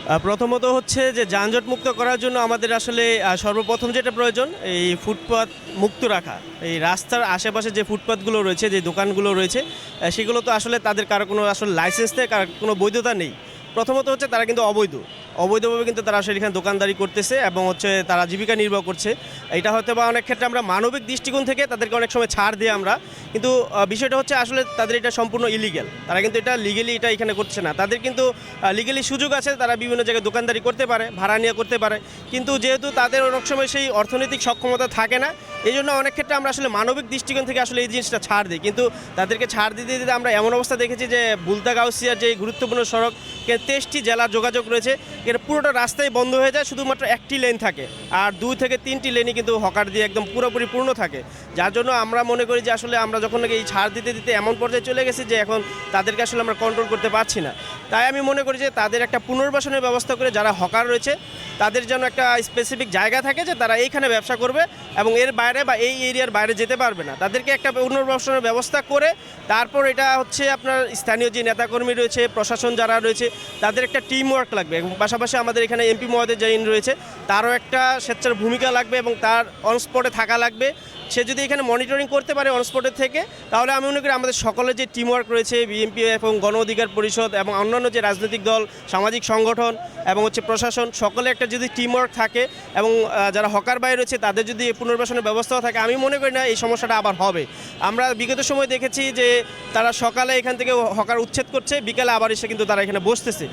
প্রথমত হচ্ছে যে যানজট মুক্ত করার জন্য আমাদের আসলে সর্বপ্রথম যেটা প্রয়োজন এই ফুটপাত মুক্ত রাখা। এই রাস্তার আশেপাশে যে ফুটপাতগুলো রয়েছে, যে দোকানগুলো রয়েছে, সেগুলো তো আসলে তাদের কারো কোনো আসলে লাইসেন্স নেই, কারো কোনো বৈধতা নেই। প্রথমত হচ্ছে তারা কিন্তু অবৈধভাবে কিন্তু তারা আসলে এখানে দোকানদারি করতেছে এবং হচ্ছে তারা জীবিকা নির্বাহ করছে। এটা হয়তো বা অনেক ক্ষেত্রে আমরা মানবিক দৃষ্টিকোণ থেকে তাদেরকে অনেক সময় ছাড় দিই আমরা, কিন্তু বিষয়টা হচ্ছে আসলে তাদের এটা সম্পূর্ণ ইলিগ্যাল। তারা কিন্তু এটা লিগেলি এটা এখানে করছে না। তাদের কিন্তু লিগেলি সুযোগ আছে, তারা বিভিন্ন জায়গায় দোকানদারি করতে পারে, ভাড়া নিয়ে করতে পারে, কিন্তু যেহেতু তাদের অনেক সময় সেই অর্থনৈতিক সক্ষমতা থাকে না, এই জন্য অনেক ক্ষেত্রে আমরা আসলে মানবিক দৃষ্টিকোণ থেকে আসলে এই জিনিসটা ছাড় দিই। কিন্তু তাদেরকে ছাড় দিতে দিতে আমরা এমন অবস্থা দেখেছি যে বুলতা-গাউসিয়ার যে গুরুত্বপূর্ণ সড়ক 23টি জেলার যোগাযোগ রয়েছে, এটা পুরোটা রাস্তায় বন্ধ হয়ে যায়, শুধুমাত্র একটি লেন থাকে, আর 2 থেকে 3টি লেনই কিন্তু হকার দিয়ে একদম পুরোপুরি পূর্ণ থাকে। যার জন্য আমরা মনে করি যে আসলে আমরা যখন নাকি এই ছাড় দিতে দিতে এমন পর্যায়ে চলে গেছি যে এখন তাদেরকে আসলে আমরা কন্ট্রোল করতে পারছি না। তাই আমি মনে করি যে তাদের একটা পুনর্বাসনের ব্যবস্থা করে যারা হকার রয়েছে তাদের জন্য একটা স্পেসিফিক জায়গা থাকে যে তারা এইখানে ব্যবসা করবে এবং এর বাইরে বা এই এরিয়ার বাইরে যেতে পারবে না। তাদেরকে একটা পুনর্বাসনের ব্যবস্থা করে তারপর এটা হচ্ছে আপনার স্থানীয় যে নেতাকর্মী রয়েছে, প্রশাসন যারা রয়েছে, তাদের একটা টিম ওয়ার্ক লাগবে এবং পাশাপাশি আমাদের এখানে এমপি মহোদয় যিনি রয়েছে তারও একটা স্বেচ্ছার ভূমিকা লাগবে এবং তার অনস্পটে থাকা লাগবে। সে যদি এখানে মনিটরিং করতে পারে অনস্পটের থেকে, তাহলে আমি মনে করি আমাদের সকলের যে টিম ওয়ার্ক রয়েছে, বিএনপি এবং গণ অধিকার পরিষদ এবং অন্যান্য যে রাজনৈতিক দল, সামাজিক সংগঠন এবং হচ্ছে প্রশাসন, সকলে একটা যদি টিম ওয়ার্ক থাকে এবং যারা হকার বাইরে রয়েছে তাদের যদি পুনর্বাসনের ব্যবস্থাও থাকে, আমি মনে করি না এই সমস্যাটা আবার হবে। আমরা বিগত সময় দেখেছি যে তারা সকালে এখান থেকে হকার উচ্ছেদ করছে, বিকালে আবার এসে কিন্তু তারা এখানে বসতেছে।